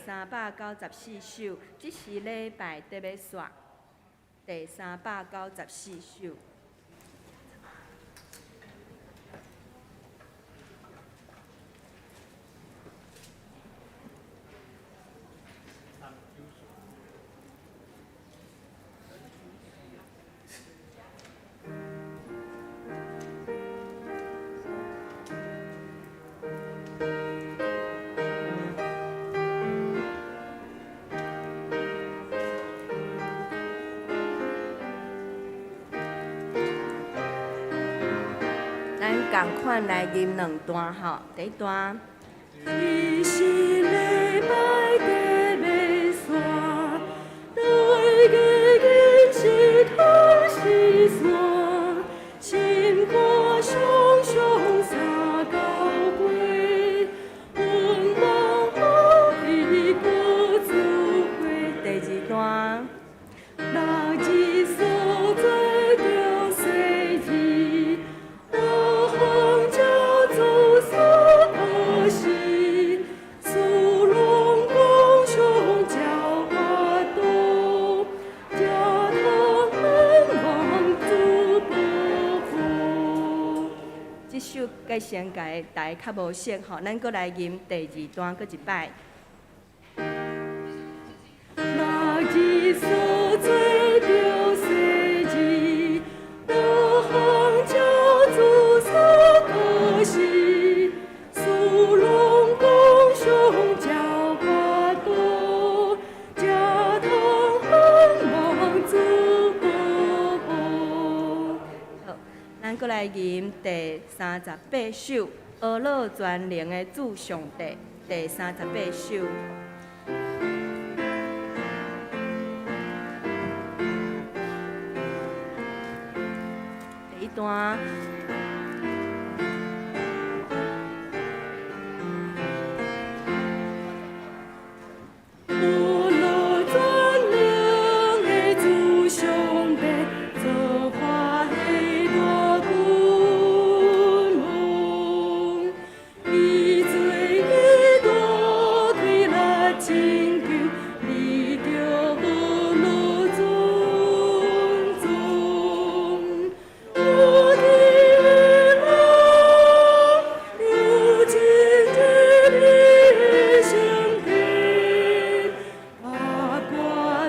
394首，即是礼拜得要煞第394首。咱共款来吟两段吼，第一段。一是礼拜得要煞，对个人是通是线，心肝双双三交杯，温梦好比各自回。第二段。那日所在着岁日，多行叫做所可惜，苏龙公兄叫花多，家堂望祖保护。即首该先甲大家较无熟吼，咱搁来吟第二段，搁一摆。那日所在着岁日，多行叫做所可惜，苏龙公兄叫花多，家堂望祖保护。好，咱搁来吟第38首，阿罗全能的主上帝，第38首。第一段。阿罗全能的主上帝，造化的大君王，以罪的大推来拯救，你着阿罗尊重。我的郎，如今这里相陪，八卦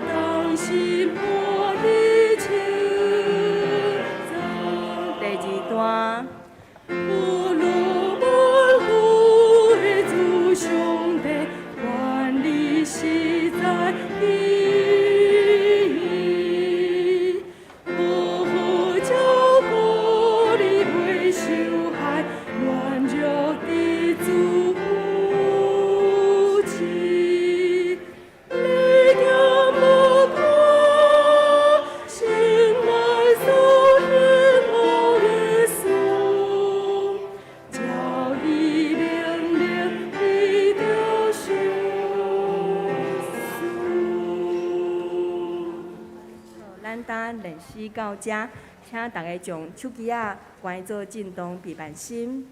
当心我的情长。第二段。阿罗万福的主上帝，万里实在意，保护照顾你袂受害，软弱的主父亲，你叫无看，心内所愿望的事，叫伊灵灵地着相思。咱等练习到这，请大家将手机仔关做震动备万心。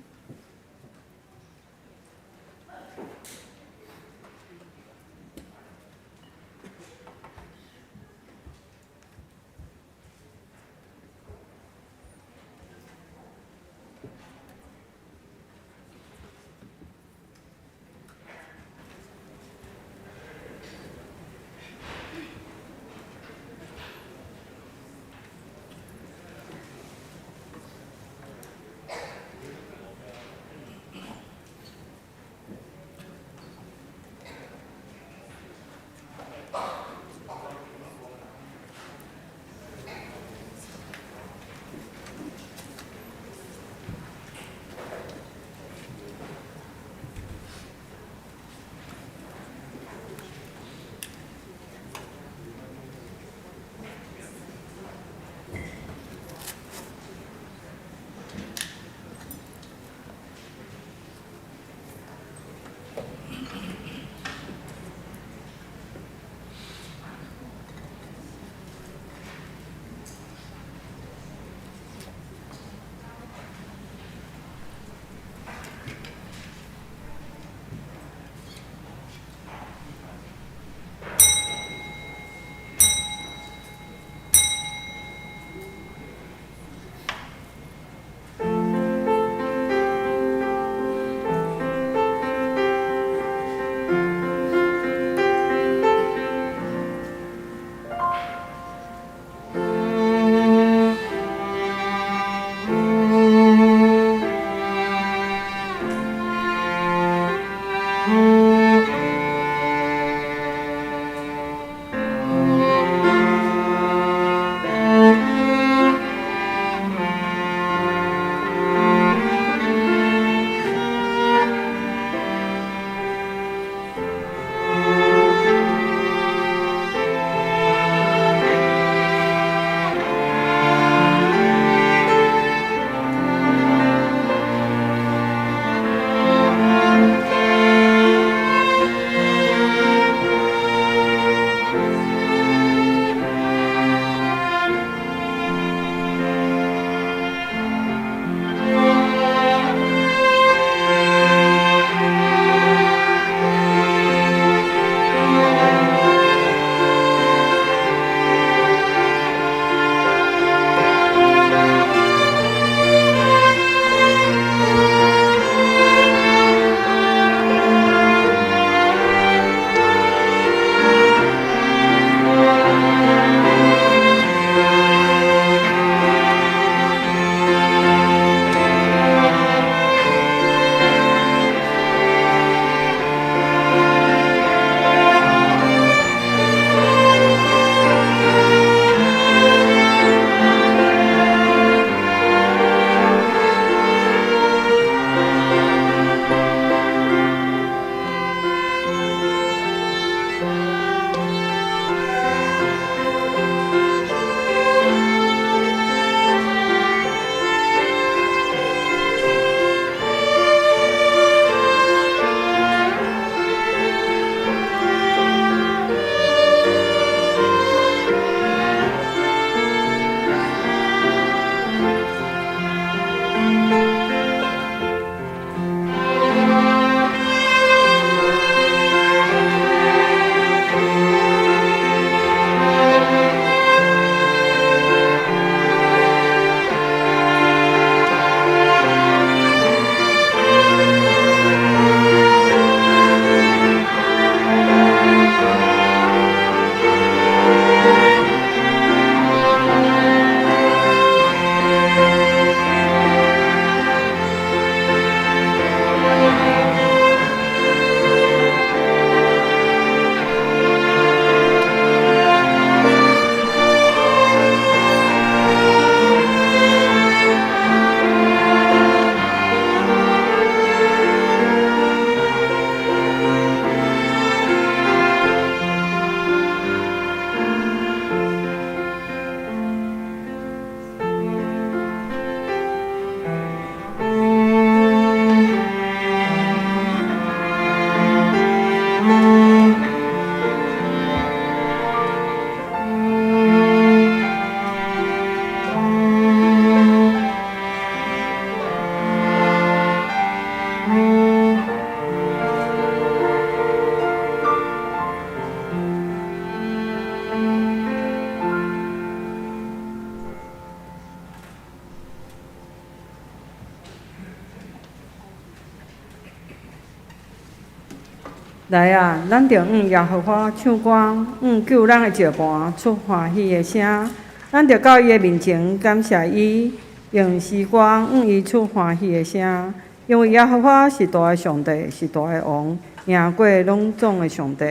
来啊，咱着耶和华唱歌，救咱的石盘出欢喜的声。咱着到伊的面前感谢伊，用诗歌伊出欢喜的声。因为耶和华是大的上帝，是大的王，赢过拢总的上帝。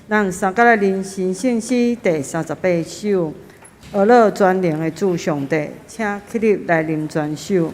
咱三甲来认新圣诗第38首，俄勒专灵的主上帝，请起立来念全首。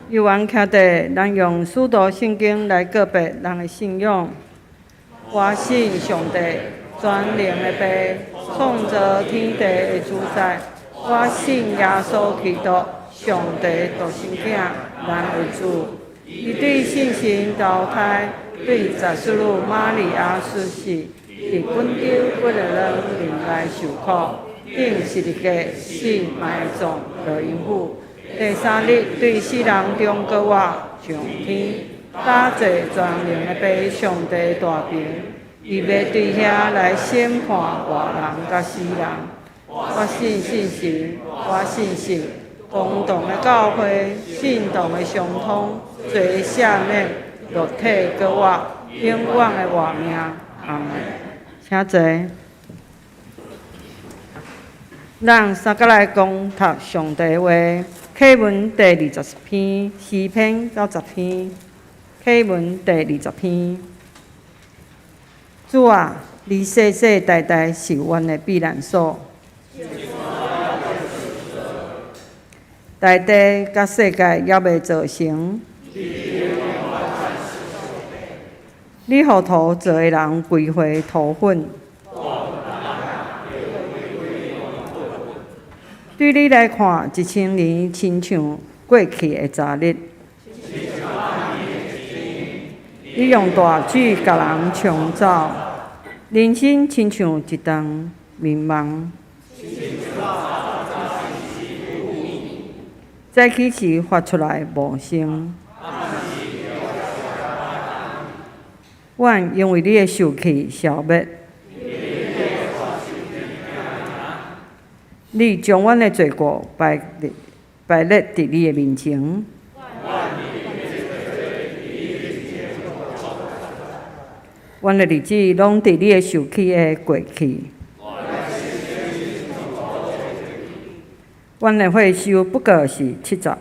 犹原徛地，咱用许多圣经来告别人的信仰。我信上帝，全能的父，创造天地的主宰。我信耶稣基督，上帝独生囝，咱的主。伊对圣神投胎，对十四女玛利亚出世，伫本丢不了人灵来受苦，顶十字架死埋葬落阴府。第三日对死人中国我上天，打坐全能的父上帝大平，伊要对遐来审判活人甲死人。我信圣神，我信神，公堂的教会，信堂的相通，罪赦免，肉体搁我，永远的活命。阿门。请坐。咱三个来共读上帝话。启文第20篇，诗篇90篇。启文第20篇。主啊，你世世代代是阮的避难所，大地甲世界也未造成，你互土做的人归回土粉。对你来看，1000年亲像过去的昨日。你用大水甲人冲走，人生亲像一场迷茫。早起时发出来无声，阮因为你的受气消灭，你将阮的罪过摆列伫你的面前。阮的日子拢伫你的受气的过去。阮的岁数不过是70，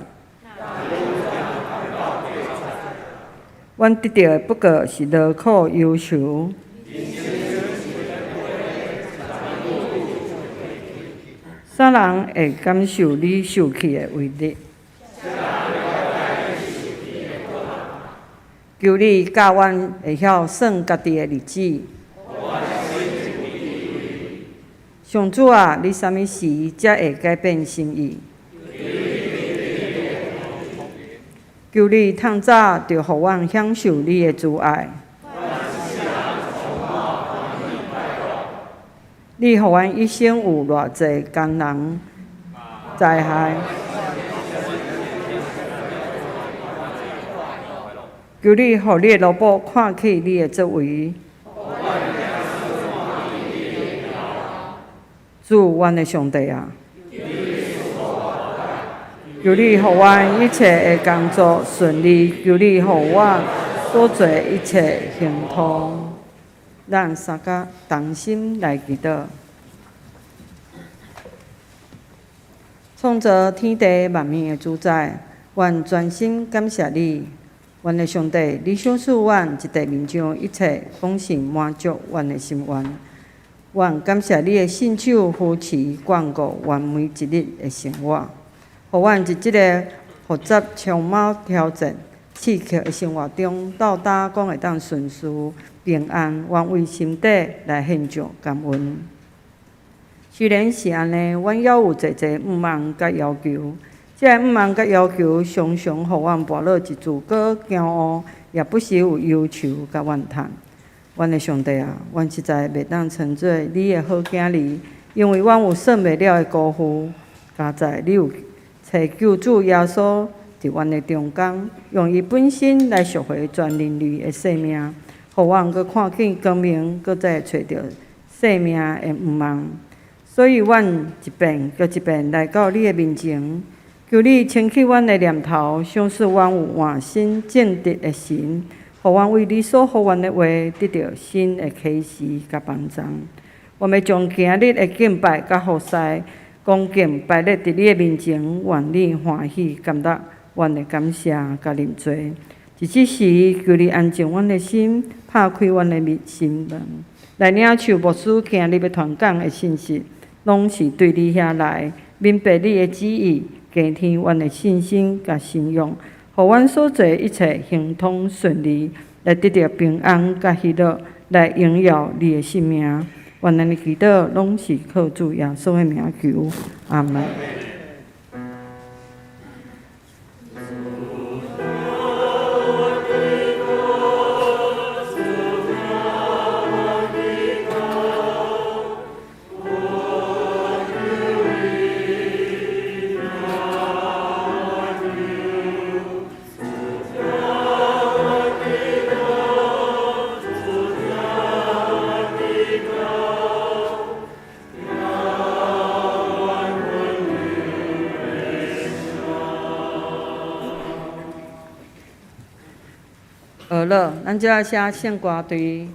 阮得到的不过是劳苦忧愁。啥人会感受你受气的威力？求你教阮会晓算家己的日子。上主啊，你啥物时才会改变心意？求你通早就互阮享受你的慈爱。你互阮一生有偌济艰难灾害？求你互你的老母看起你的作为。主，阮的上帝啊，求你互阮一切的工作顺利，求你互阮所做一切行通。咱三甲同心来祈祷。创造天地万物的主宰，阮全心感谢你，阮的上帝，你赏赐阮一地面上一切丰盛满足阮的心愿。阮感谢你的信手扶持眷顾阮每一日的生活，互阮伫即个复杂充满挑战、刺激的生活中，斗打讲会当顺遂平安，阮为心底来献上感恩。虽然是安尼，阮还有侪侪毋满甲要求，即个毋满甲要求常常互阮跋落一自个骄傲，也不时有忧愁甲怨叹。阮的上帝啊，阮实在袂当称作你的好囝儿，因为阮有算袂了的辜负。加在你有找救主耶稣伫阮的中间，用伊本身来赎回全人类的性命，互阮阁看见光明，阁再找到生命的毋茫。所以，阮一遍搁一遍来到你的面前，求你清去阮的念头，赏赐阮有换心正直的心。互阮为你所予阮的话得到新的启示甲帮助。我们将今日的敬拜甲服侍恭敬摆列伫你的面前，愿你欢喜感觉阮的感谢甲认罪。伫即时，求你安静阮的心，拍开阮的心门，来领受牧师今日要传讲的信息，拢是对你遐来，明白你的旨意，加添阮的信心甲信仰。互阮所做一切行通顺利，来得到平安甲喜乐，来荣耀你的性命。愿咱的祈祷拢是靠主耶稣的名求，阿门。学了，咱就要写献歌队。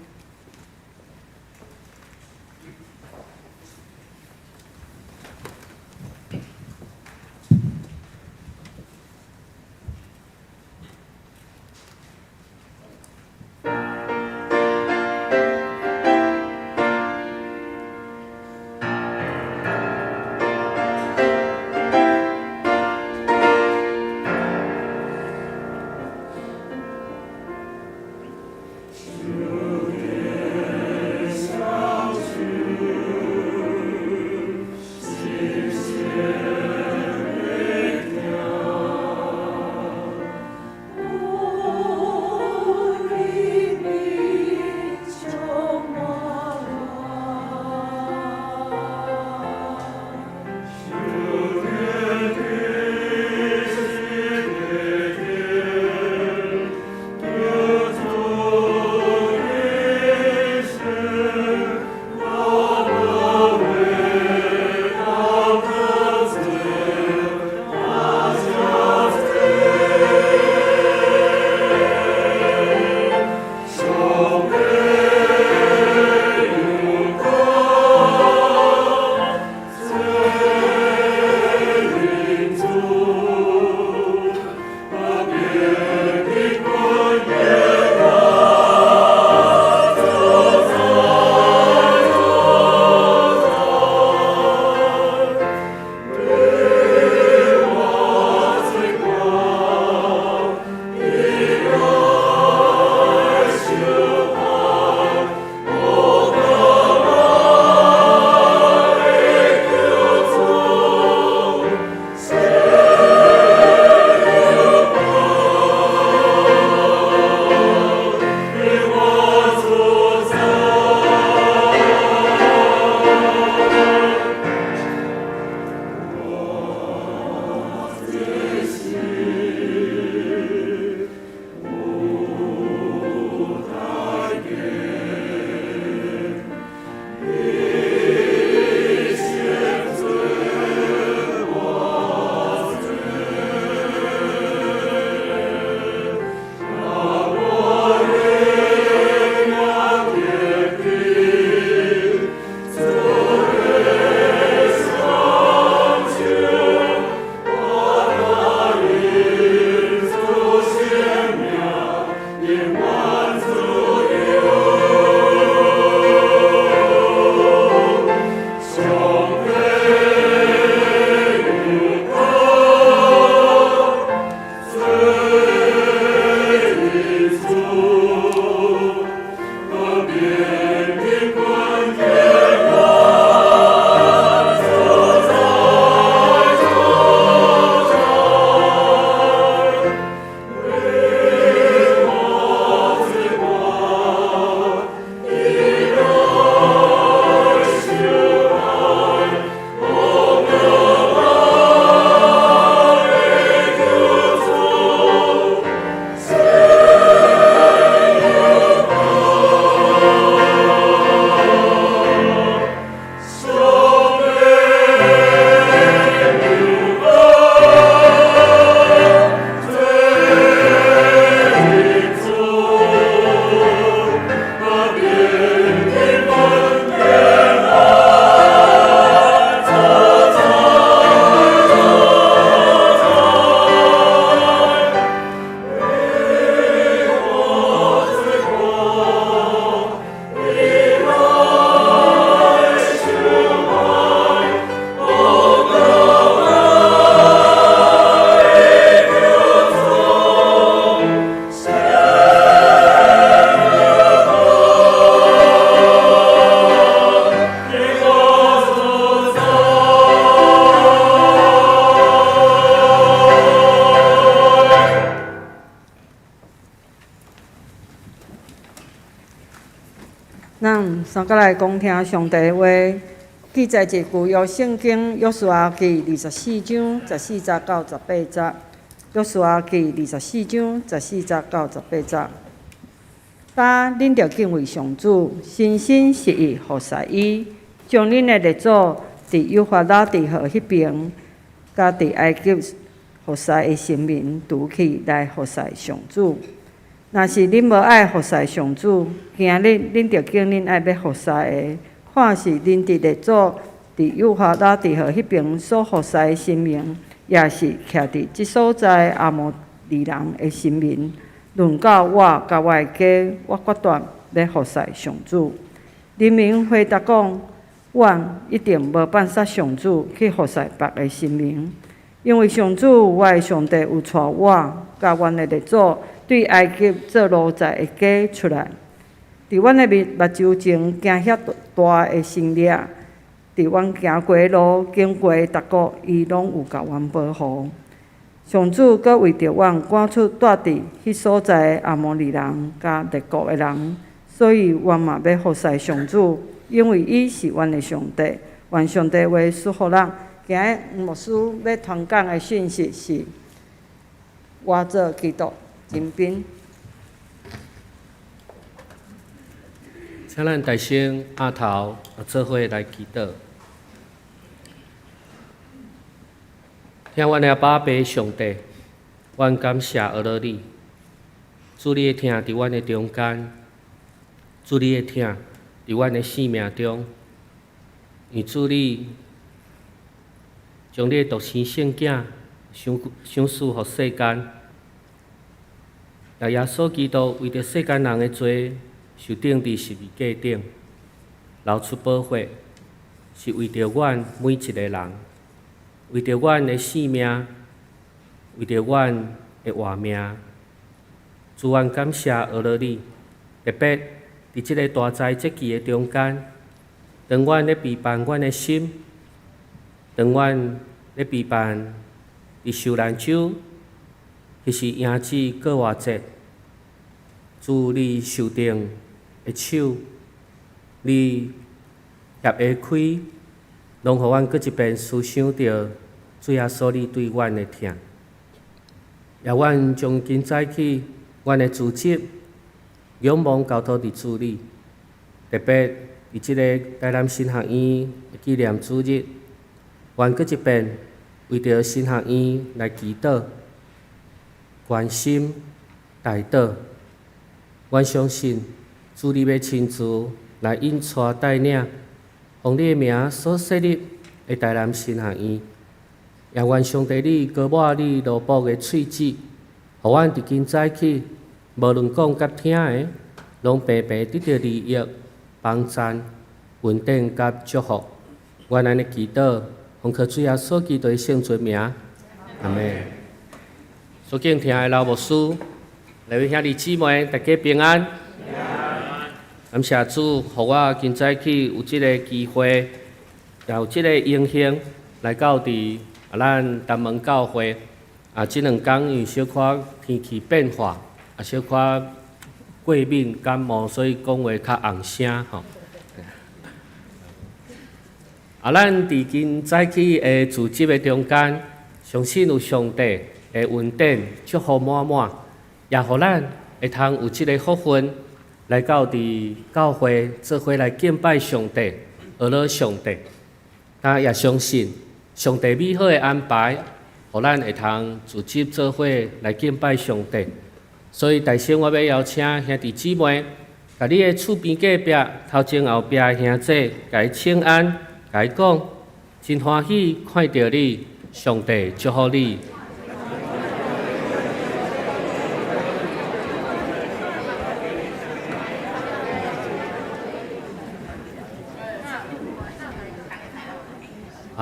搁来讲听上帝的话，记载一句约圣经约书亚记24章14节到18节。约书亚记24章14节到18节。但恁着敬畏上主，心心实意服侍伊，将恁的列祖伫幼发拉地河迄边，甲伫埃及服侍的神明除去来服侍上主。若是恁无爱服侍上主，今日恁着敬恁爱要服侍的，看是恁伫列祖伫幼发拉地河迄边所服侍的神明，也是徛伫即所在阿摩利人的神明。论到我甲我的家，我决断要服侍上主。人民回答讲：阮一定无办法上主去服侍别个神明，因为上主我的上帝有带我甲阮的列祖对埃及做奴才的家出来。伫阮的目睭前行遐大的胜利，伫阮行过的路、经过的逐国，伊拢有甲阮保护。上主阁为着阮赶出住伫迄所在的阿摩利人甲列国的人，所以阮嘛要服侍上主，因为伊是阮的上帝。愿上帝话赐福咱。今日牧师要传讲的讯息是：活做基督精兵。请咱大声压头，做伙来祈祷。听阮的爸爸上帝，阮感谢阿罗你，主你的听伫阮的中间，主你的听伫阮的生命中，因主你将你的独生圣囝赏赐予世间，也耶稣基督为着世间人的罪，受钉伫十字架顶，流出宝血，是为着阮每一个人。为着阮的性命，为着阮的活命，主愿感谢阿罗你，特别伫即个大灾节期的中间，当阮咧陪伴阮的心，当阮咧陪伴伫受难周，迄是迎子过活节，主你受定的手，你合下开。拢互阮搁一遍思想着主耶稣你对阮的疼，也阮从今早起，阮的组织仰望交托伫主你，特别伫即个台南新学院的纪念主日，阮搁一遍为着新学院来祈祷、关心、代祷。阮相信主你要亲自来引带带领。奉你的名所设立的台南新学院，也愿上帝你高抹你罗卜的喙齿，互阮伫今早起，无论讲甲听的，拢平平得到利益、帮赞、稳定甲祝福。阮安尼祈祷，奉靠主耶稣基督的圣尊名，阿门。所敬听的老牧师，各位兄弟姊妹，大家平安。感谢主，互我今早起有即个机会，也有即个荣幸来到伫咱东门教会。即2天因为小可天气变化，小可过敏感冒，所以讲话较红声吼。咱伫今早起的自集的中间，相信有上帝的恩典祝福满满，也互咱会通有即个福分。来到伫教会做伙来敬拜上帝，阿罗上帝，但也相信上帝美好的安排，互咱会通自己做伙来敬拜上帝。所以，大声我要邀请兄弟姊妹，甲你的厝边隔壁、头前后壁兄弟，甲伊请安，甲伊讲，真欢喜看到你，上帝祝福你。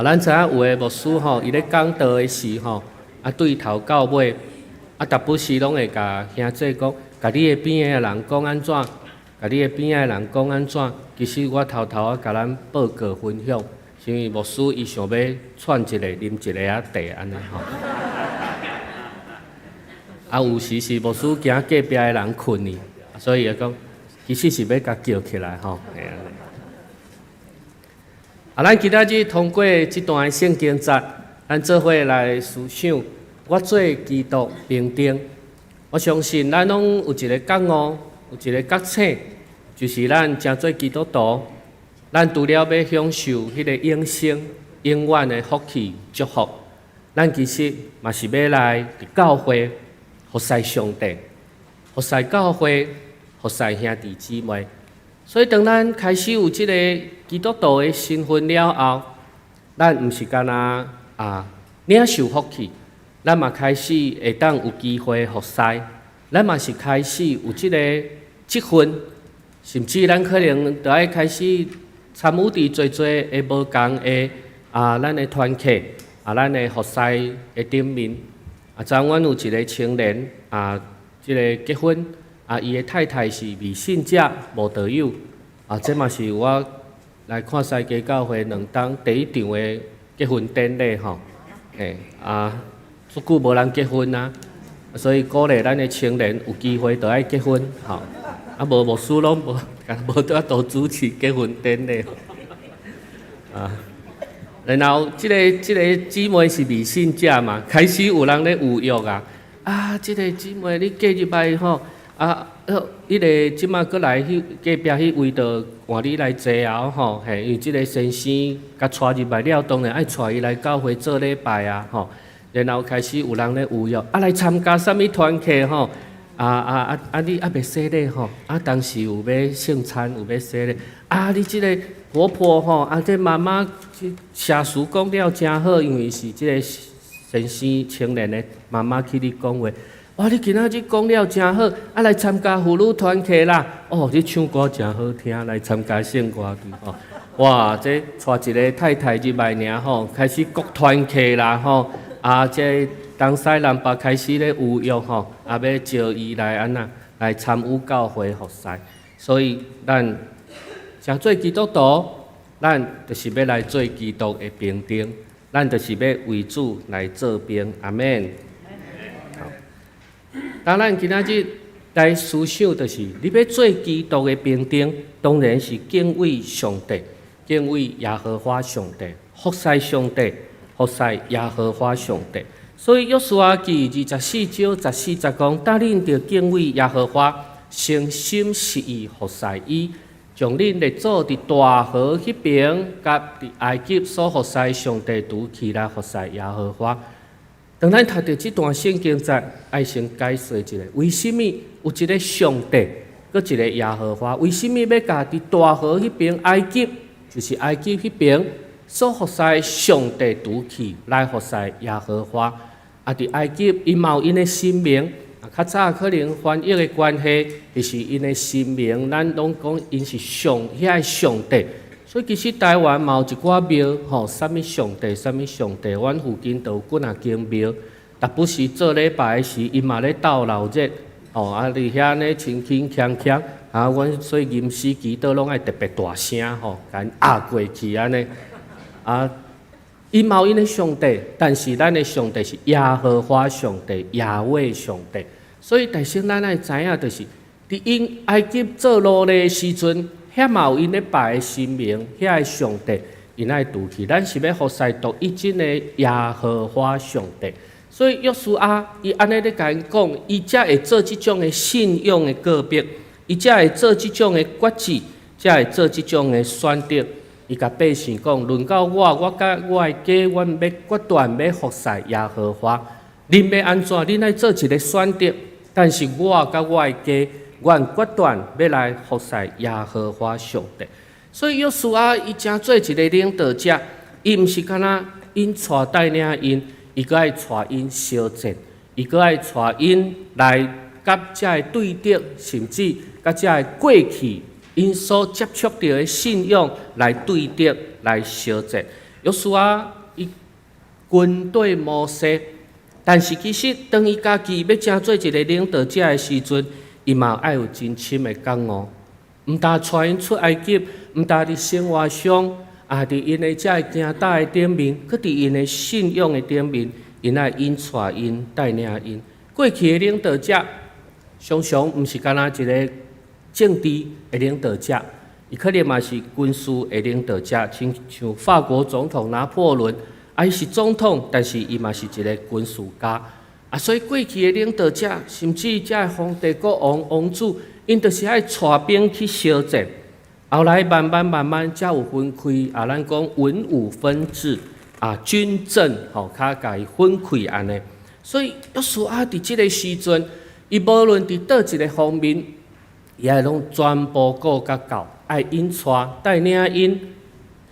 咱知影有诶牧师吼，伊咧讲道诶时吼，对头到尾，逐不时拢会甲兄弟讲，甲你诶边诶人讲安怎，甲你诶边诶人讲安怎。其实我偷偷甲咱报告分享，是因为牧师伊想要串一个啉一个茶安尼吼。有时是牧师惊隔壁诶人困去，所以讲其实是要甲叫起来吼，嘿安尼。咱今仔日通过这段圣经节，咱做伙来思想，我做基督平等。我相信咱拢有一个觉悟，有一个觉醒，就是咱正做基督徒，咱除了要享受迄个永生、永远的福气祝福，咱其实嘛是要来教会服侍上帝，服侍教会，服侍兄弟姊妹。所以，当咱开始有即个基督徒的身份了后，咱毋是干领受福气，咱嘛开始会当有机会服侍，咱嘛是开始有即个积分，甚至咱可能就爱开始参与伫做的无共的咱的团契咱的服侍的顶面昨阮有一个青年即个结婚。伊的太太是未信者无道友这嘛是我来看世界教会2档第一场的结婚典礼吼。足久无人结婚所以鼓励咱的青年有机会就爱结婚吼。无牧师拢无得多主持结婚典礼然后即个姊妹是未信者嘛，开始有人咧有约即个姊妹你嫁入来吼。迄个即马搁来隔壁迄位就换你来坐吼，因为即个先生甲带入来了，当然爱带伊来教会做礼拜然后开始有人咧有约来参加啥物团契吼，你袂洗礼吼，当时有要圣餐有要洗礼，你即个婆婆吼，这妈妈社事讲了真好，因为是即个先生青年的妈妈去你讲话。你今仔日讲了真好，来参加妇女团契啦！你唱歌真好听，来参加圣歌队哇，这带一个太太入来尔吼，开始各团契啦吼，这东西南北开始咧有约吼，要招伊来来参与教会服侍。所以咱想做基督徒，咱就是要来做基督的兵丁，咱就是要为主来做兵。阿门。当咱今仔日来思想，就是你要做基督的兵丁，当然是敬畏上帝，敬畏耶和华上帝，服侍上帝，服侍耶和华上帝。所以约书亚记24章14节讲，带恁着敬畏耶和华，诚心实意服侍伊，将恁列祖伫大河迄边，甲伫埃及所服侍上帝拄起来服侍耶和华。当咱读到这段圣经节，爱先解释一下，为什么有一个上帝，搁一个耶和华？为什么要甲伫大河迄边埃及，就是埃及迄边所服侍上帝拄起来服侍耶和华？伫埃及，因嘛有因的神明，较早可能翻译的关系，就是因的神明，咱拢讲因是遐上帝。所以其实台湾嘛有一寡庙，啥物上帝，啥物上帝，阮附近都有几啊间庙。但不是做礼拜的时，因嘛咧斗闹热，伫遐呢轻轻锵锵，阮所以吟诗祈祷拢爱特别大声，甲因压过去安尼。因嘛有因的上帝，但是咱的上帝是耶和华上帝，耶和华上帝。所以大先咱爱知影，就是伫因埃及做奴隶的时阵。遐嘛有因咧拜的神明，遐个上帝，因爱拄起。咱是要服侍独一真的耶和华上帝。所以约书亚伊安尼咧甲因讲，伊才会做即种的信仰的告别，伊才会做即种的决志，才会做即种的选择。伊甲百姓讲：轮到我甲我的家，阮要决断要服侍耶和华。恁要安怎？恁爱做一个选择。但是我甲我的家。阮决断要来服侍耶和华上帝，所以约书亚伊真做一个领导者，伊毋是干那因带领因，伊阁爱带因相战，伊阁爱带因来甲遮个对敌，甚至甲遮个过去因所接触到的信仰来对敌来相战。约书亚伊军队摩西，但是其实当伊家己要真做一个领导者的时阵。伊嘛爱有真深的觉悟，毋但带因出埃及，毋但伫生活上，伫因的遮个行道的顶面，佮伫因的信仰的顶面，因爱引带因带领因。过去的领导者常常毋是干那一个政治的领导者，伊可能嘛是军事的领导者，亲像法国总统拿破仑，伊是总统，但是伊嘛是一个军事家。所以过去的领导者，甚至遮皇帝、国王、王子，因就是爱带兵去烧战。后来慢慢，才有分开。咱讲文武分治，军政较甲伊分开安尼。所以约书亚伫即个时阵，伊无论伫倒一个方面，伊爱拢全部顾甲到，爱引带领因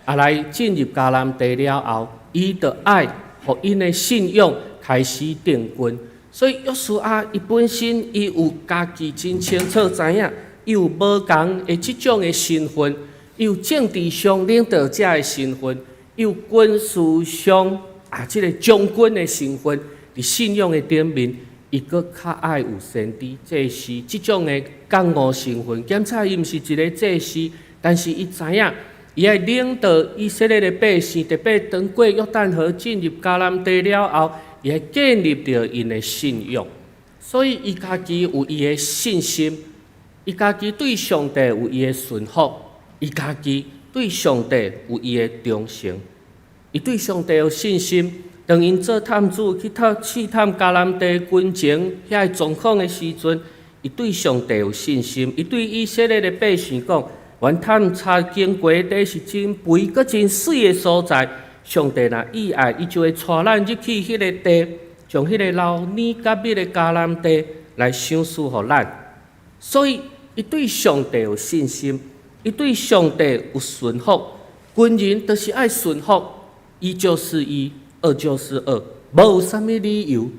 来进入迦南地了后，伊就爱互因的信仰开始定根。所以约书亚伊本身伊有家己真清楚知影，伊有无共的即种的身份，伊有政治上领导者的身份，伊有军事上即个将军的身份，伫信仰的顶面，伊阁较爱有先知祭司即种的降悟身份。检查伊毋是一个祭司，但是伊知影，伊爱领导以色列的百姓，特别当过约旦河进入迦南地了后，伊爱建立着因的信仰。所以伊家己有伊的信心，伊家己对上帝有伊的顺服，伊家己对上帝有伊的忠诚，伊对上帝有信心。当因做探子去试探迦南地军情遐状况的时阵，伊对上帝有信心，伊对以色列的百姓讲：原探查经过地是真肥阁真水的所在，上帝若意爱，伊就会带咱入去迄个地，将迄个老年甲密的迦南地来赏赐互咱。所以伊对上帝有信心，伊对上帝有顺服。军人就是爱顺服，一就是一，二就是二，无有啥物理由。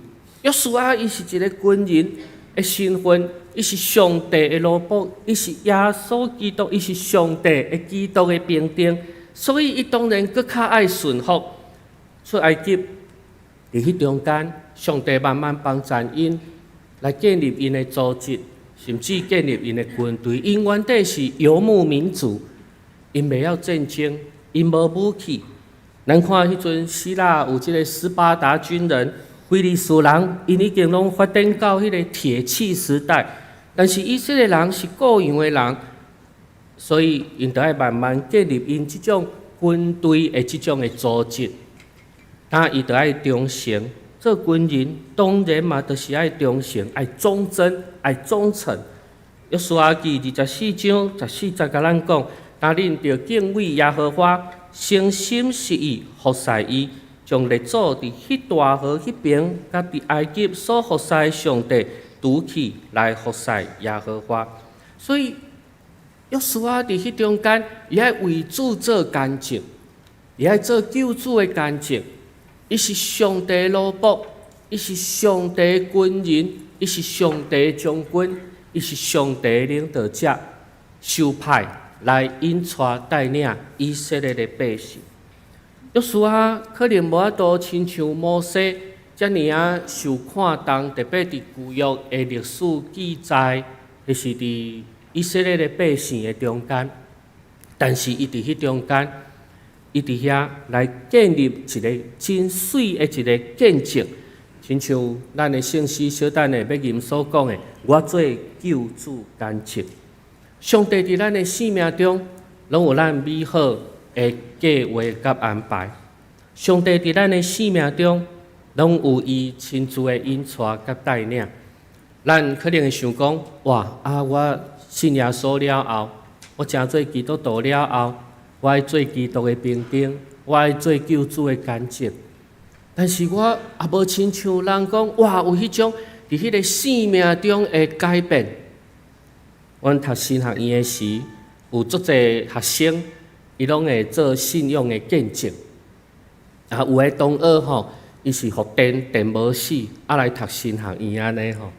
约书亚伊是一个军人的身份，伊是上帝的奴仆，伊是耶稣基督，伊是上帝的基督的兵丁，所以伊当然更较爱顺服。出埃及，伫迄中间，上帝慢慢帮助因来建立因的组织，甚至建立因的军队。因原底是游牧民族，因袂晓战争，因无武器。咱看迄阵希腊有即个斯巴达军人，菲利斯人，因已经拢发展到迄个铁器时代。但是以色列人是各样的人，所以因就爱慢慢建立因即种军队的即种的组织。但伊就爱忠诚，做军人当然嘛，就是爱忠诚、爱忠贞、爱忠诚。约书亚记24章14节甲咱讲：但恁着敬畏耶和华，诚心实意服侍伊，将列祖伫迄大河迄边，甲伫埃及所服侍的上帝拄起来服侍耶和华。所以约书亚伫迄中间，伊爱为主做干净，伊爱做救主的干净。伊是上帝的奴仆，伊是上帝的军人，伊是上帝的将军，伊是上帝的领导者，受派来引带带领以色列的百姓。约书亚可能无法度亲像摩西遮尔受看重，特别伫旧约的历史记载，迄是伫以色列的百姓的中间，但是伊伫迄中间。伊伫遐来建立一个真水的一个见证，亲像咱的圣诗小等的要吟所讲的：我做救主干净。上帝伫咱的生命中，拢有咱美好的计划甲安排。上帝伫咱的生命中，拢有伊亲自的引带甲带领。咱可能会想讲：哇我信耶稣了后，我成做基督徒了后。我爱做基督的兵丁，我爱做救主的干净。但是我也无亲像人讲，哇，有迄种伫迄个生命中的改变。阮读神学院的时，有足侪学生，伊拢会做信仰的见证。有诶同学吼，伊是互电无死，来读神学院安尼吼。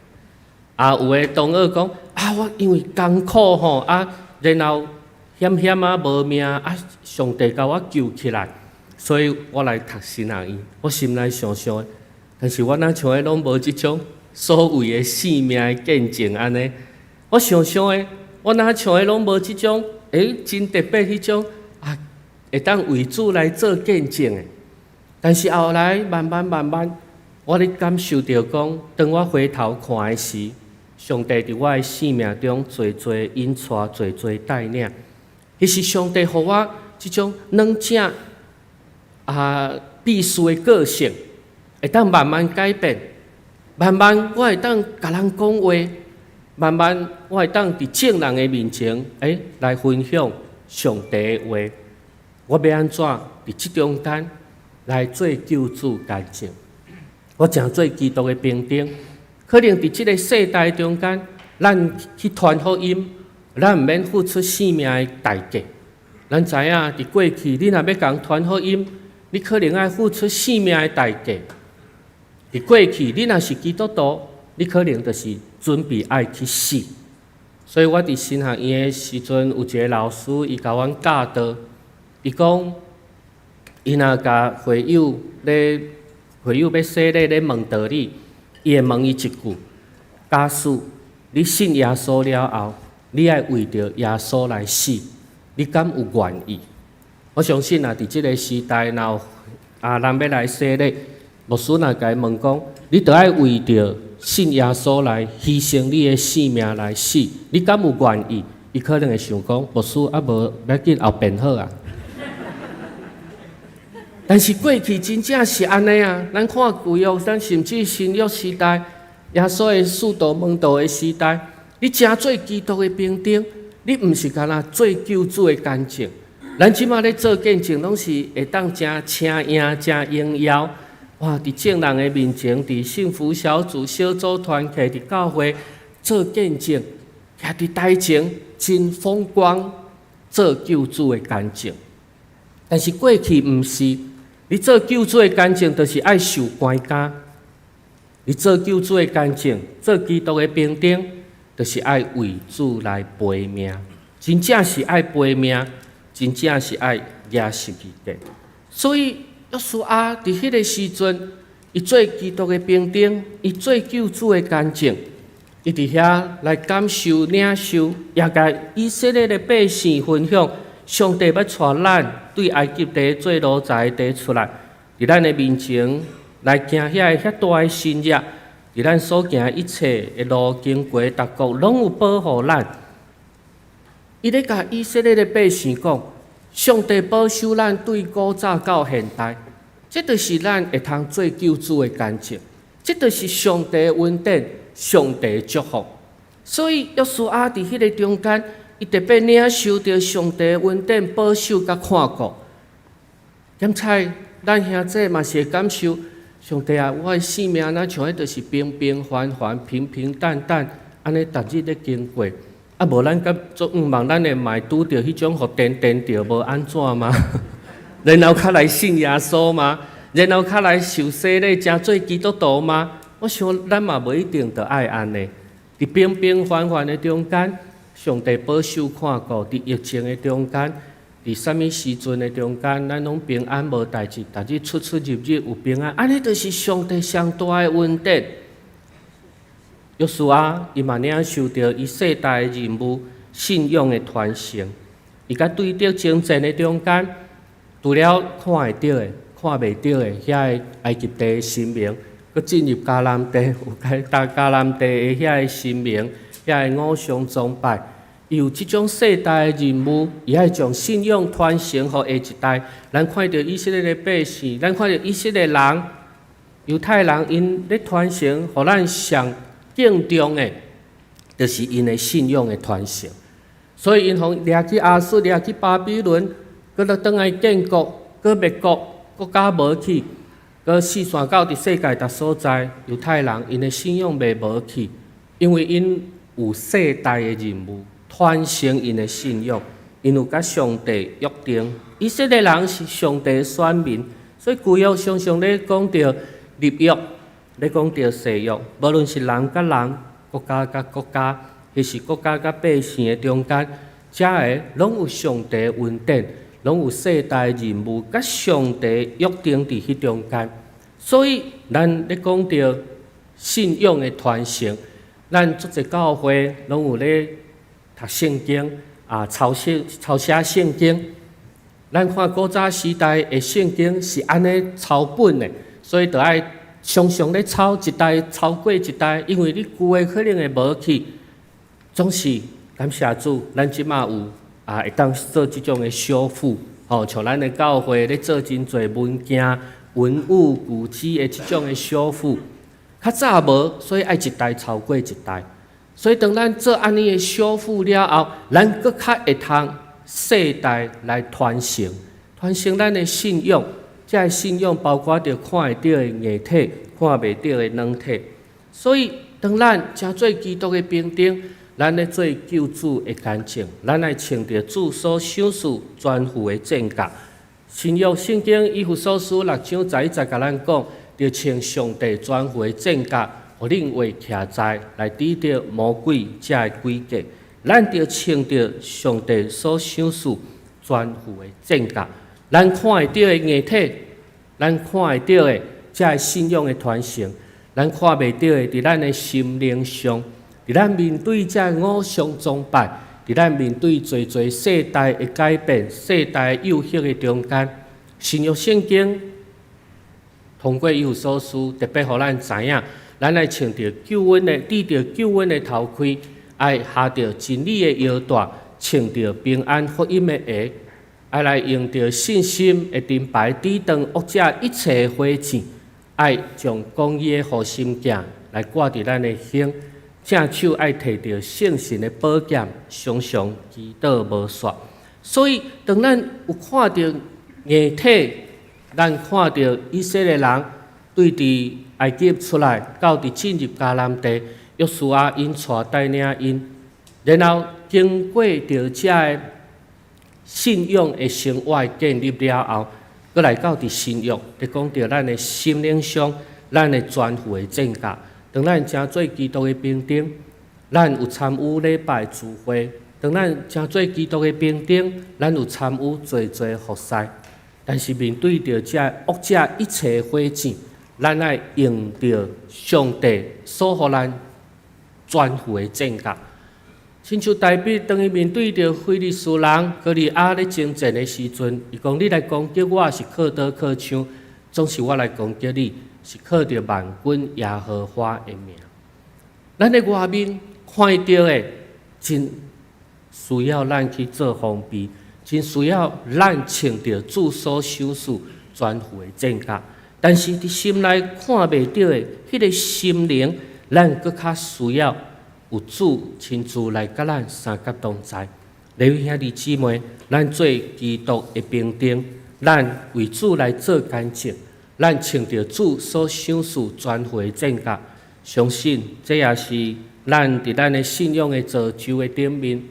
有诶同学讲，我因为艰苦吼，然后。险无命上帝甲我救起来，所以我来读神学院。我心内想想，但是我哪像个拢无即种所谓的生命的见证安尼。我想想诶，我哪像个拢无即种真特别迄种会当为主来做见证诶。但是后来慢慢，我咧感受到讲，当我回头看诶时，上帝伫我诶生命中做引带，做带领。迄是上帝互我即种软正必须的个性，会当慢慢改变，慢慢我会当甲人讲话，慢慢我会当伫正人的面前，来分享上帝的话。我要安怎伫即中间来做救主干净？我诚做基督的兵丁，可能伫即个世代中间，咱去传福音，咱毋免付出性命的代价。咱知影伫过去，你若要共传福音，你可能爱付出性命的代价。伫过去，你若是基督徒，你可能就是准备爱去死。所以我伫神学院的时阵，有一个老师，伊甲阮教导，伊讲，伊若甲会友要洗礼咧问道理，伊会问伊一句：假使你信耶稣了后，你爱为着耶稣来死，你敢有愿意？我相信啊，伫即个时代，若有人要来洗礼，牧师若甲伊问讲，你着爱为着信耶稣来牺牲你的性命来死，你敢有愿意？伊可能会想讲，牧师啊无要紧，后变好啊。但是过去真正是安尼啊！咱看旧约，咱甚至新约时代，耶稣的使徒门徒的时代，你真做基督的兵丁，你毋是干那做救主的干净。咱即马咧做见证，拢是会当真请赢、真荣耀。哇！伫正人的面前，伫幸福小组、小组团契、伫教会做见证，徛伫台前真风光，做救主的干净。但是过去毋是。你做救主的干净，就是爱受关监；你做救主的干净，做基督的兵丁，就是爱为主来赔命。真正是爱赔命，真正是爱惹死基督。所以约书亚伫迄个时阵，伊做基督的兵丁，伊做救主的干净，伊伫遐来感受、领受，也甲以色列的百姓分享。上帝要带咱对埃及地做奴才地出来，伫咱的面前来行遐大的新约，伫咱所行一切的路经过逐国，拢有保护咱。伊咧甲以色列的百姓讲，上帝保守咱对古早到现代，这就是咱会通做救主的干净，这就是上帝的恩典，上帝的祝福。所以约书亚伫迄个中间。伊特别领受到上帝的恩典保守甲看顾，兼且咱兄弟嘛是会感受上帝啊，我的性命哪像迄就是平平凡凡、平平淡淡，安尼逐日咧经过，啊无咱甲做望咱会嘛拄着迄种互颠着无安怎吗？然后较来信耶稣吗？然后较来受洗礼，真做基督徒吗？我想咱嘛无一定着爱安尼，伫平平凡凡的中间。上帝保守看顾，伫疫情的中间，伫啥物时阵的中间，咱拢平安无代志，逐日出入有平安，安尼就是上帝上大的恩典。约书亚伊嘛领受到伊世代的任务，信仰的传承。伊甲对着征战的中间，除了看会到的、看袂到的遐个埃及地的神明，佮进入迦南地，有迦南地的遐个神明。遐个偶像崇拜，伊有即种世代的任务，伊爱将信仰传承予下一代。咱看到以色列的百姓，咱看到以色列人、犹太人，因咧传承，予咱上敬重的，就是因的信仰的传承。所以因互掠去亚述，掠去巴比伦，佮落倒来建国，佮灭国，国家无去，佮四散到伫世界逐所在，犹太人因的信仰袂无去，因为因。有世代的任务，传承因的信仰，因有甲上帝约定。以色列人是上帝的选民，所以旧约常常咧讲到立约，咧讲到誓约。无论是人甲人、国家甲国家，还是国家甲百姓的中间，遮个拢有上帝的恩典，拢有世代的任务，甲上帝约定伫迄中间。所以咱咧讲到信仰的传承。咱足侪教会拢有咧读圣经抄写圣经。咱看古早时代的圣经是安尼抄本的，所以着爱常常咧抄一代超过一代，因为你旧的可能会无去。总是感谢主，咱即马有会当做即种的修复，像咱的教会咧做真侪文件、文物、古迹的即种的修复。较早无，所以爱一代超过一代。所以当咱做安尼的修复了后，咱搁较会通世代来传承，传承咱的信仰。这个信仰包括着看会到的硬体，看袂到的软体。所以当咱诚做基督的兵丁，咱咧做救主的干净，咱来穿着主所赏赐全副的战甲。新约圣经以弗所书6章11节甲咱讲，着穿上帝全副的战甲，互恁为徛在来抵着魔鬼遮的诡计。咱着穿着上帝所赏赐全副的战甲。咱看会到的硬体，咱看会到的遮信仰的传承，咱看袂到的，伫咱的心灵上，伫咱面对遮偶像崇拜，伫咱面对侪侪世代的改变、世代幼迄的中间，新约圣经通过以弗所书，特别互咱知影，咱来穿着救恩的、戴着救恩的头盔，爱下着真理的腰带，穿着平安福音的鞋。爱来用着信心的盾牌抵挡恶者一切的火箭，爱将公义的护心镜来挂伫咱的胸，正手爱摕着圣神的宝剑，常常祈祷无煞。所以，当咱有看到硬体，咱看到以色列人对伫埃及出来，到伫进入迦南地，约书亚因带领因，然后经过着遮个信仰的生活建立了后，搁来到伫新约，咧讲到咱的心灵上，咱的全副的战甲。当咱诚做基督的兵丁，咱有参与礼拜聚会；当咱诚做基督的兵丁，咱有参与侪侪服侍。但是面对着遮恶者一切火箭，咱爱用着上帝所予咱全副的战甲。亲像大卫当伊面对着非利士人哥利亚咧征战的时阵，伊讲：你来攻击我是靠刀靠枪，总是我来攻击你，是靠着万军耶和华的名。咱的外面看到的，真需要咱去做防备，真需要咱穿着主所赏赐全副的战甲。但是伫心内看袂到的，迄个心灵，咱搁较需要。有主亲自来甲咱三甲同在，各位兄弟姊妹，咱做基督的兵丁，咱为主来做干净，咱穿着主所赏赐全副的战甲，相信这也是咱伫咱的信仰的造就的顶面。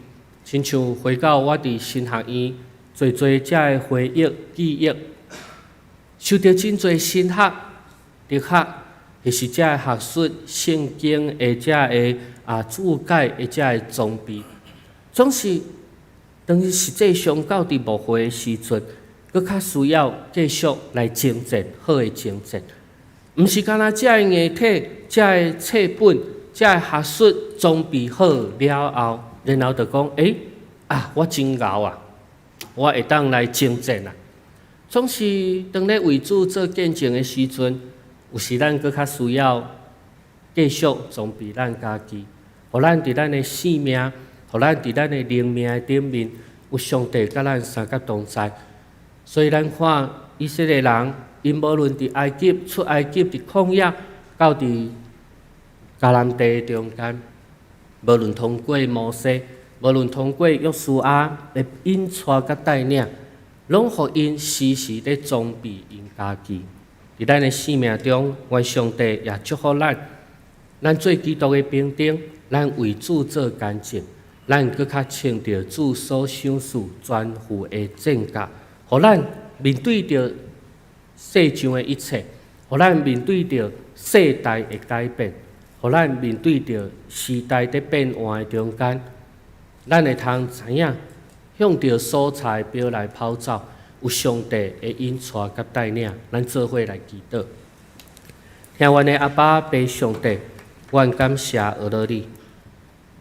亲像回到我伫神学院，侪侪遮的回忆记忆，受到真侪神学、哲学，或是遮的学术、圣经的遮的注解的遮的装备，总是当实际上到伫幕会的时阵，搁较需要继续来征战，好的征战。毋是干那遮的硬体、遮的册本、遮的学术装备好了后，然后就讲：我真牛啊！我会当来征战啊！总是当咧为主做见证的时阵，有时咱搁较需要继续装备咱家己。互咱伫咱的性命，互咱伫咱的灵命的顶面，有上帝甲咱三甲同在。所以咱看以色列人，因无论伫埃及出埃及伫旷野，到伫迦南地中间，无论通过摩西，无论通过约书亚的引带甲带领，拢互因时时咧装备因家己。伫咱的生命中，愿上帝也祝福咱。咱做基督的兵丁。咱为主做干净，咱搁较穿着主所赏赐全副的战甲，互咱面对着世上的一切，互咱面对着世代的改变，互咱面对着时代在变换的中间，咱会通知影向着所在表来跑走，有上帝的引带甲带领，咱做伙来祈祷。听阮的阿爸爸上帝，阮感谢俄罗你。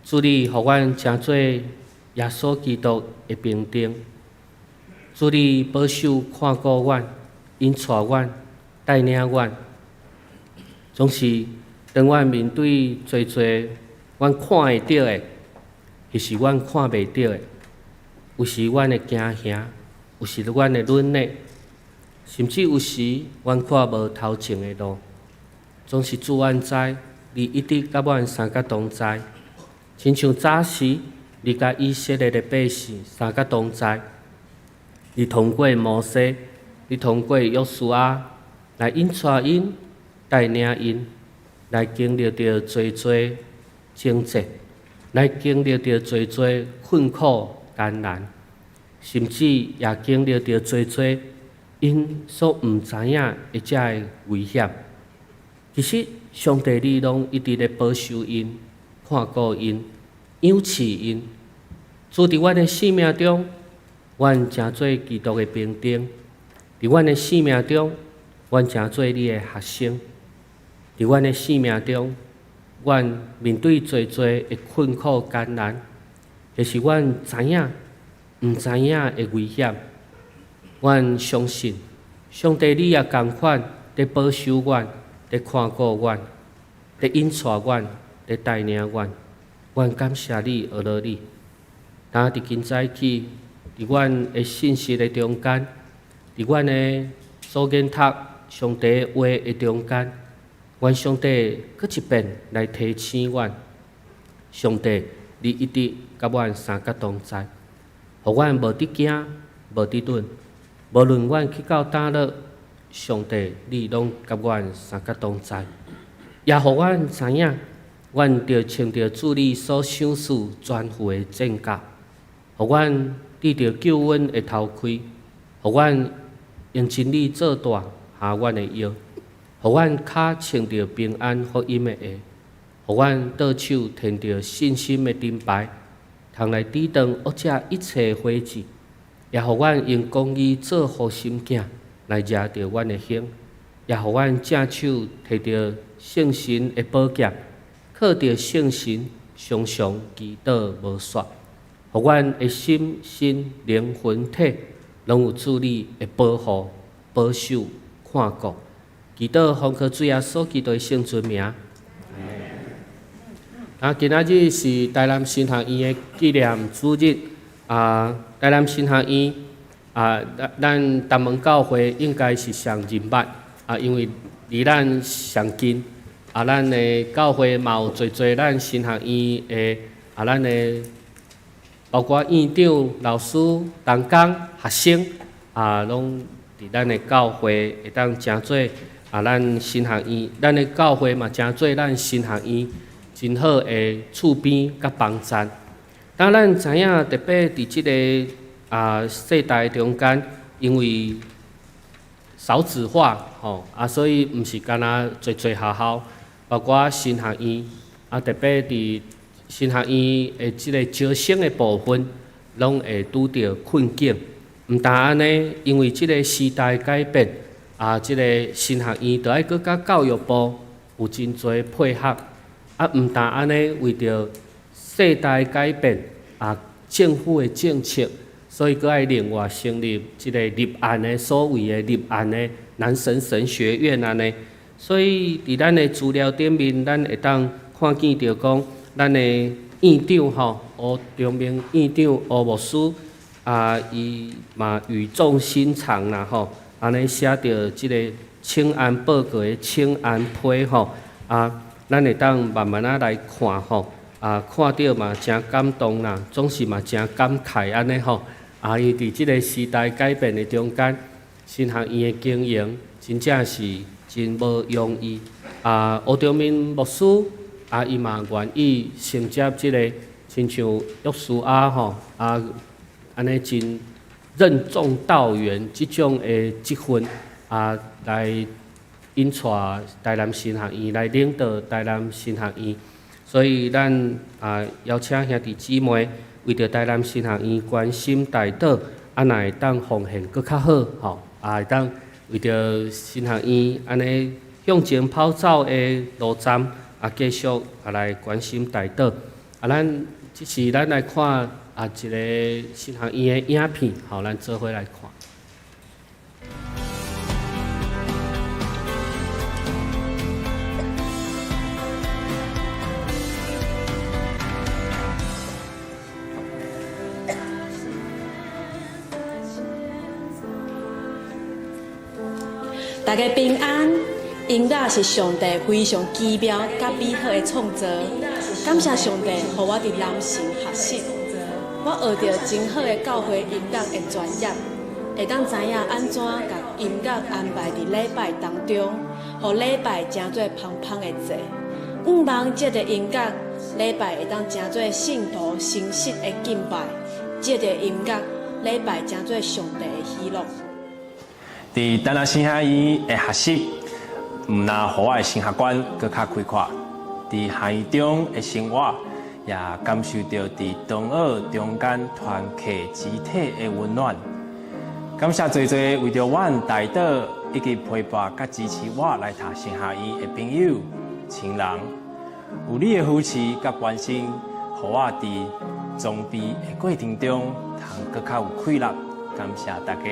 主你，互阮诚做耶稣基督的兵丁。主你保守看顾阮，引带阮，带领阮。总是当阮面对侪阮看会到的，或是阮看袂到的，有时阮会惊吓，有时阮会软弱，甚至有时阮看无头前的路。总是主阮知，你一直甲阮三角同在，亲像早时你甲以色列的百姓三角同在。你通过摩西，你通过约书亚来引带因，带领因，来经历着最最征战，来经历着最最困苦艰难，甚至也经历着最最因所毋知影一只的危险。其实上帝你拢一直咧保守因、看顾因、养饲因。主伫阮的生命中，阮诚做基督的兵丁；伫阮的生命中，阮诚做你的学生；伫阮的生命中，阮面对最多的困苦艰难，就是阮知影、毋知影的危险。阮相信，上帝你也同款伫保守阮。在看顾阮，在引带阮，在带领阮，阮感谢你，学了你。当伫今早起，伫阮的信息的中间，伫阮的所研读上帝的话的中间，愿上帝搁一遍来提醒阮。上帝，你一直甲阮三角同在，互阮无伫惊，无伫软，无论阮去到倒落。上帝，你拢甲阮三角同在，也互阮知影，阮着穿着主你所赏赐全副的战甲，互阮戴着救恩的头盔，互阮用真理做大下阮的腰，互阮脚穿着平安福音的鞋，互阮倒手摕着信心的盾牌，通来抵挡恶者一切伙计，也互阮用公义做护心镜。来抓着阮的胸，也互阮正手摕着圣神的宝剑，靠着圣神常常祈祷无煞，互阮的心、身、灵、魂、体，拢有主你的保护、保守、看顾。祈祷奉靠主耶稣基督的圣尊名。今仔日是台南新学院的纪念主日，台南新学院。咱东门教会应该是上人捌因为离咱上近咱的教会嘛有侪咱新学院的咱的包括院长、老师、同工、学生拢伫咱的教会会当诚做咱新学院，咱的教会嘛诚做咱新学院真好的厝边甲帮站。当咱知影，特别伫即个。世代中间，因为少子化所以毋是干那侪学校，包括新学院特别伫新学院的即个招生的部分，拢会拄着困境。毋但安尼，因为即个时代改变即个新学院着爱搁甲教育部有真侪配合毋但安尼，为着世代改变政府的政策。所以，佫爱另外成立即个立案的所谓的立案的男神神学院安尼。所以，伫咱的资料顶面，咱会当看见着讲，咱的院长吴忠明院长吴牧师伊嘛语重心长啦安尼写着即个请安报告的请安批咱会当慢慢来看看到嘛真感动啦，总是嘛真感慨安尼伊伫即个时代改变的中间，新学院的经营真正是真无容易。吴忠明牧师伊嘛愿意承接即个，亲像约书亚安尼真任重道远即种的职分来引带台南新学院，来领导台南新学院。所以咱邀请兄弟姊妹。为着台南新学院关心代祷，若会当奉献搁较好会当为着新学院安尼向前跑走的路站继续来关心代祷咱即是咱来看一个新学院的影片，咱做伙来看。大家平安。音乐是上帝非常奇妙甲美好的创造，感谢上帝，予我伫南神学习，我学到真好的教会音乐的专业，会当知影安怎甲音乐安排伫礼拜当中，互礼拜真做芳芳的做。毋望借着音乐，礼拜会当真做信徒诚实的敬拜，借着音乐，礼拜真做上帝的喜乐。伫台南神学院的学习。毋但互我的神学观更较开阔，伫学院中的生活，也感受到伫同学中间团结集体的温暖。感谢侪侪为着阮带导以及陪伴甲支持我来读神学院的朋友、亲人，有你的扶持甲关心，互我伫装备的过程中，通更较有快乐。感谢大家。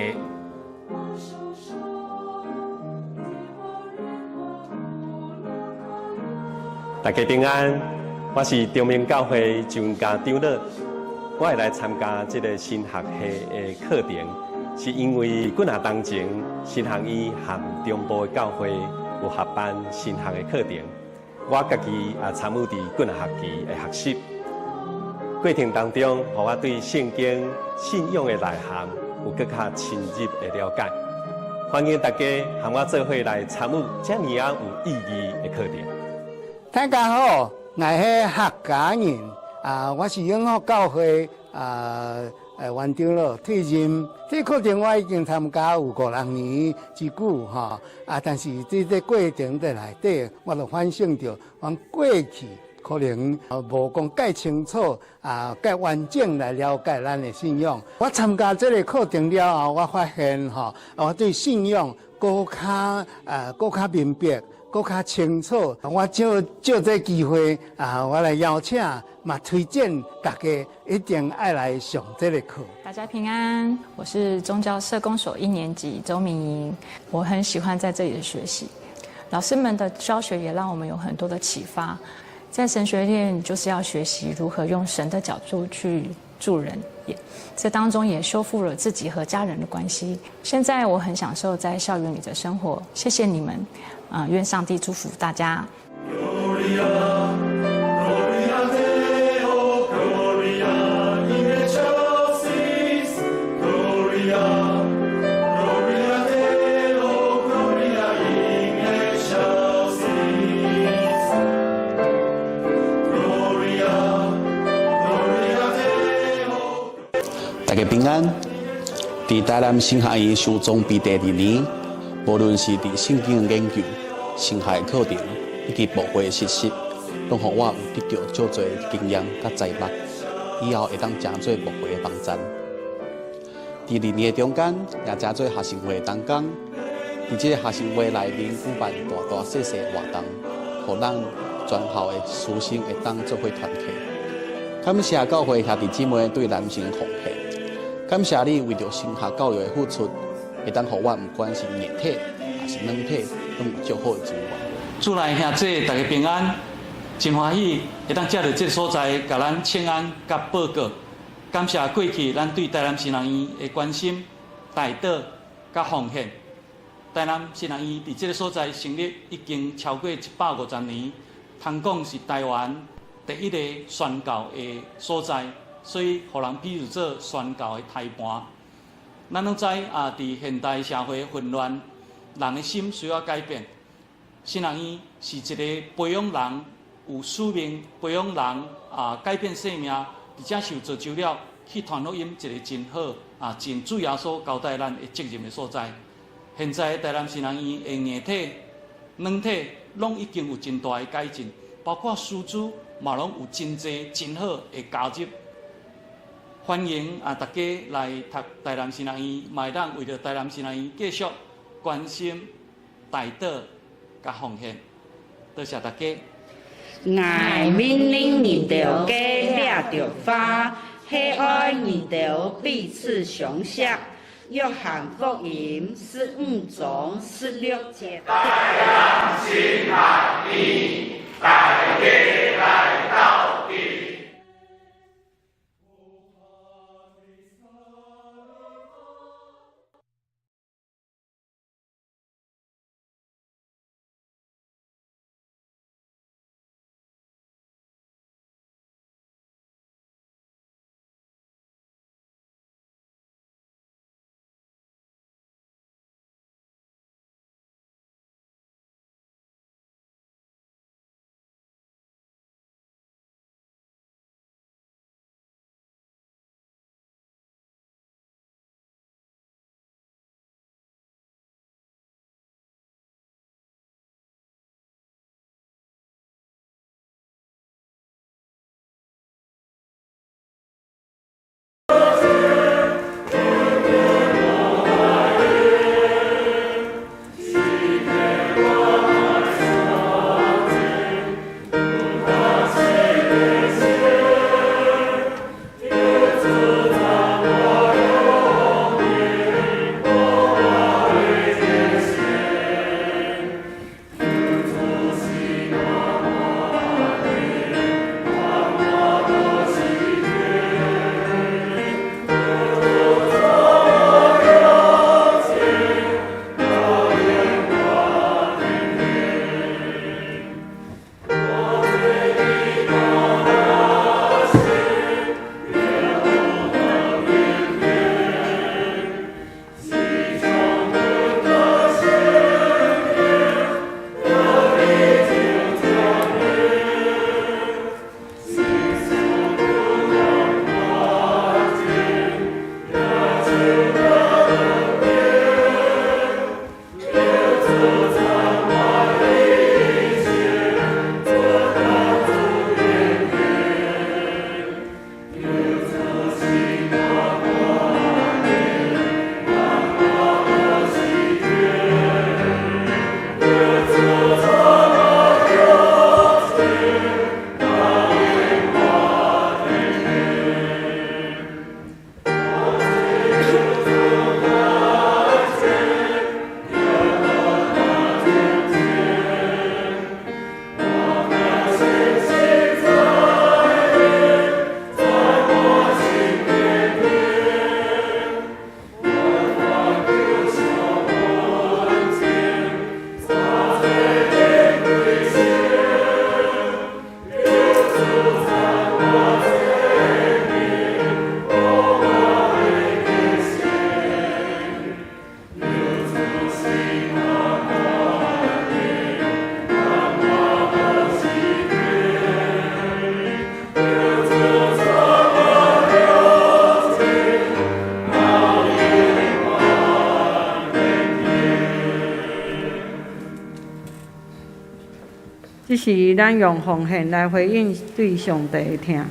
大家平安，我是中明教会张家长老，我会来参加这个神学系的课程，是因为几年当前神学院和中部的教会有合办神学的课程，我家己也参与伫几年学期的学习过程当中，互我对圣经信仰的内涵有更较深入的了解。欢迎大家和我做伙来参与这么样有意义的课程。大家好，我是客家人我是永福教会院长老退任。这课程我已经参加有5-6年之久但是在这过程的内底，我就反省到，阮过去可能无讲介清楚介完整来了解咱的信仰。我参加这个课程了后，我发现我对信仰更较明白。更较清楚，我借这机会我来邀请嘛推荐大家一定爱来上这个课。大家平安，我是宗教社工所1年级周明莹，我很喜欢在这里的学习，老师们的教学也让我们有很多的启发。在神学院就是要学习如何用神的角度去助人，这当中也修复了自己和家人的关系。现在我很享受在校园里的生活，谢谢你们。愿上帝祝福大家。大家平安，伫台南神学院修装备第2年，无论是伫圣经的研究、神学的课程以及牧会的实习，拢互我有得到足侪经验甲财目，以后会当真做牧会的帮站。伫2年的中间，也真做学生会的同工，伫这个学生会内面举办大大小小活动，互咱全校的师生会当做伙团契。感谢教会兄弟姊妹对咱神奉献，感谢你为着神学教育的付出，会当互我不管是硬体还是软体，拢有足好的资源。主内兄弟大家平安，真欢喜会当借着这个所在，甲咱请安甲报告。感谢过去咱对台南神学院的关心、带导甲奉献。台南神学院伫这个所在成立已经超过150年，通讲是台湾第一个宣教的所在，所以互人比喻做宣教的胎盘。咱拢知伫现代社会混乱，人的心需要改变。神学院是一个培养人有使命、培养人改变生命，而且受造就了去传福音一个真好真主耶稣交代咱的责任的所在。现在台南神学院的硬体、软体拢已经有真大的改进，包括师资嘛拢有真侪真好的加入。欢迎大家来读台南神学院，嘛会当为着台南神学院继续关心、带导、甲奉献。多谢大家。爱命令人着给掠着花，喜爱人着彼此相惜。约翰福音15章16节。台南神学院，大家来到底。这是咱用奉献来回应对上帝的听。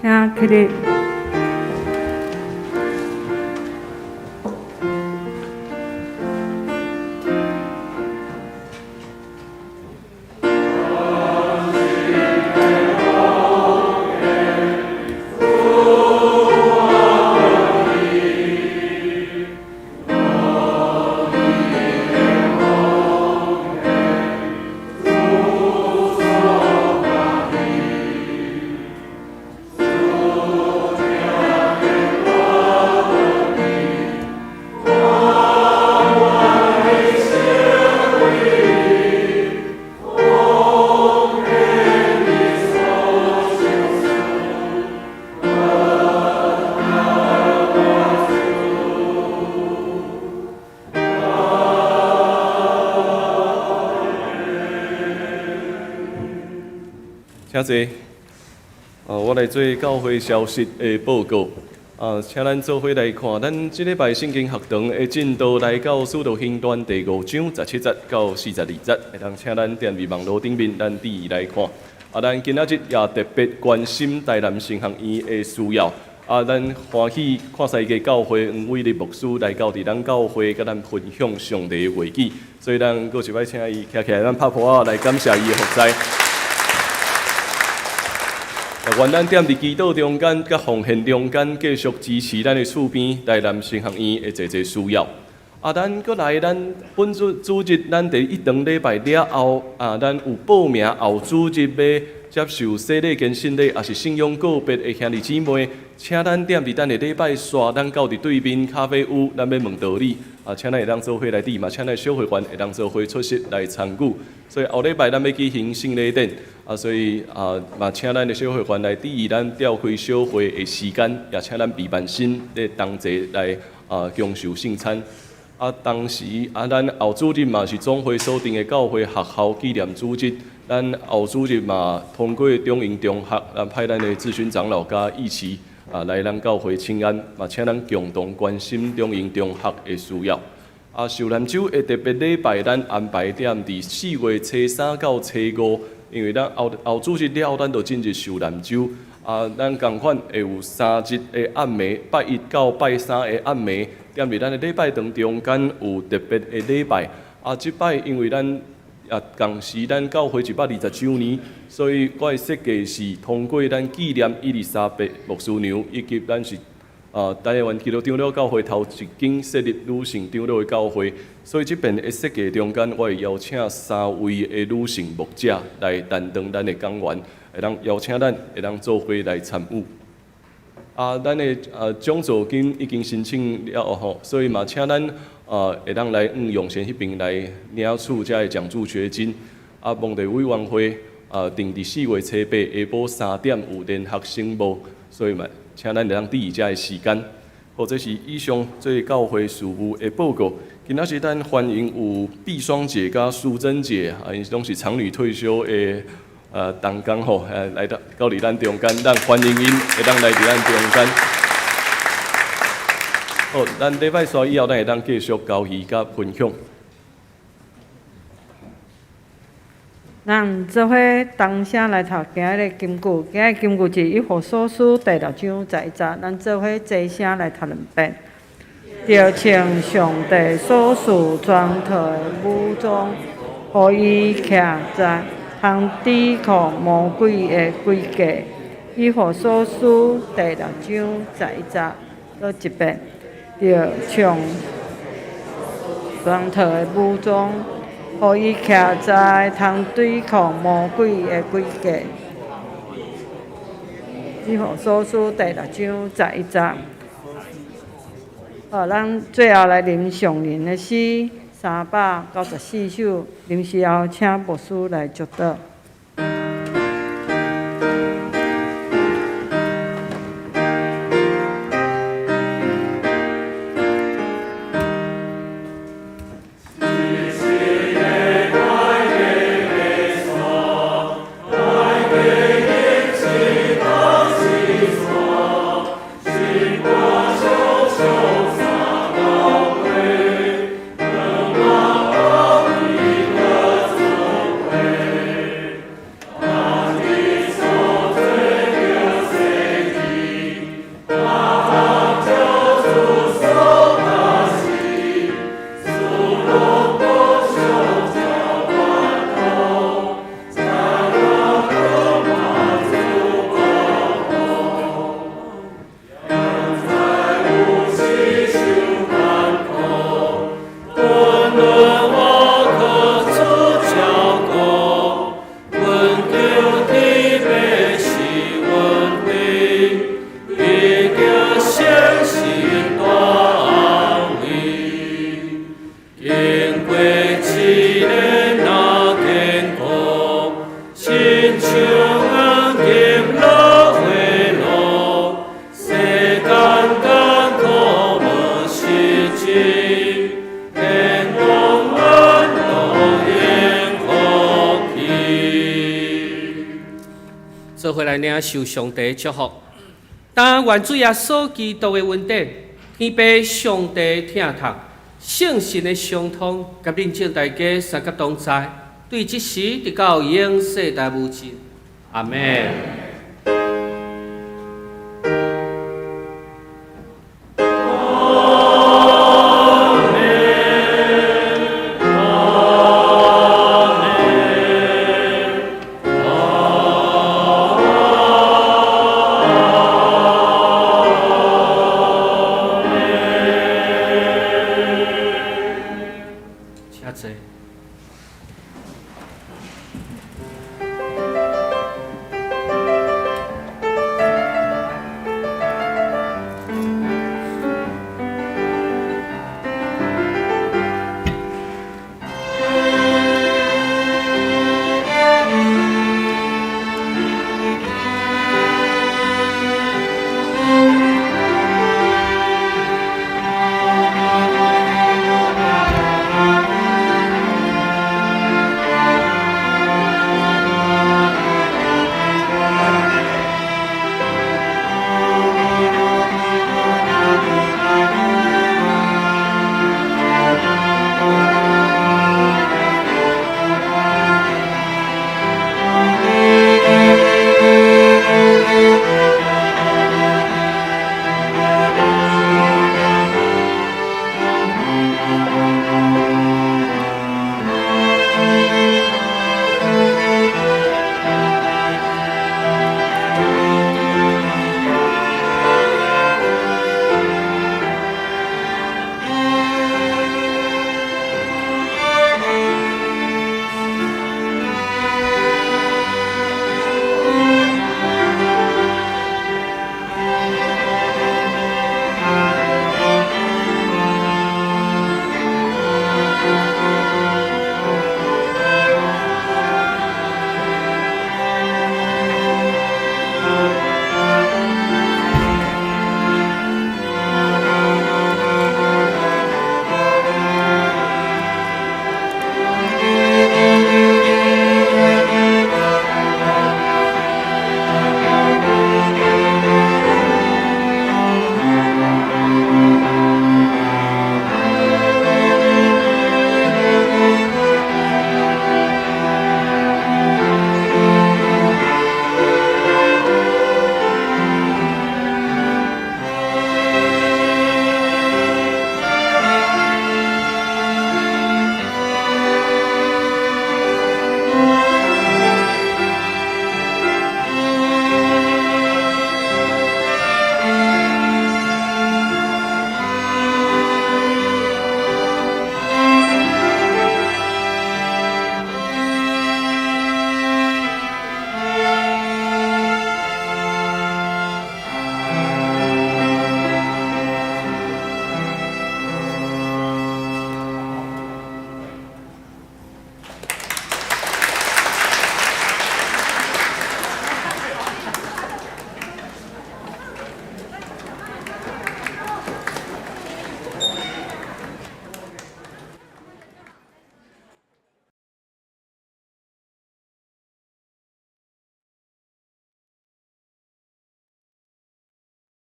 请起立。请坐。我来做教会消息的报告。请咱做伙来看，咱即礼拜圣经学堂的进度来到使徒行传第5章17节到42节，会当请咱电视网络顶面咱第一来看。咱今仔日也特别关心台南神学院的需要。咱欢喜看世界教会黄伟立牧师来到伫咱教会，甲咱分享上帝的话语，所以咱搁一摆请伊徛起来，咱拍鼓来感谢伊的服侍。愿咱踮伫祈祷中间、甲奉献中间，继续支持咱的厝边台南神学院的侪需要。咱搁来，咱本主日，咱第1堂礼拜了后，咱有报名后主日要接受洗礼跟信礼，也是信仰告别的兄弟姊妹，请咱踮伫咱的礼拜线，咱到伫对面咖啡屋，咱要问道理。请咱会当做伙来滴嘛，请咱小会员会当做伙出席来参与。所以后礼拜咱要举行圣礼典，所以嘛请咱的小会员来滴咱召开小会的时间，也请咱备办心咧同齐来享受圣餐。当时咱后主日嘛是总会锁定的教会学校纪念主日，咱后主日嘛通过中营中学，派咱的咨询长老甲义士来咱教会请安，嘛请咱共同关心中营中学的需要。受难周的特别礼拜，咱安排踮伫4月初3到初5，因为咱后主日了，咱就进入受难周。咱共款会有3日的暗暝，拜1到拜3的暗暝，踮伫咱的礼拜堂中间有特别的礼拜。即摆因为咱同时咱教会120周年，所以我的设计是通过咱纪念伊丽莎白牧师娘，以及咱是台湾基督长老教会头一间设立女性长老的教会，所以这边的设计中间，我会邀请3位的女性牧者来担当咱的讲员。会当邀请咱会当做伙来参与。咱的奖助金已经申请了吼，所以嘛请咱会当来用先迄边来领取遮的奖助学金。蒙地委员会定伫4月初8下晡3點有联合声幕，所以嘛请咱会当注意遮的时间。或者是以上做教会事务的报告。今仔日咱欢迎有碧霜姐甲淑珍姐，因拢是长女退休的。同工吼，来到伫咱中间，咱欢迎因会当来伫咱中间。好，咱礼拜三以后，咱会当继续交易甲分享。咱做伙同声来读今日的金句，今日金句是以弗所书第6章在咱做伙齐声来读2遍。着穿上帝所赐全套的武装，互伊徛在通抵抗魔鬼的诡计。以弗所书第6章在咱搁1遍。着穿全套的武装，互伊徛在通对抗魔鬼的诡计。以弗所书第6章在咱。咱最后来吟上人的诗394首，临时后请牧师来祝祷。做回来领受上帝祝福。当原主耶稣基督的恩典，天父上帝听读，圣神的相通，甲恁正大家三甲同在，对即时直到永世代无尽。阿门。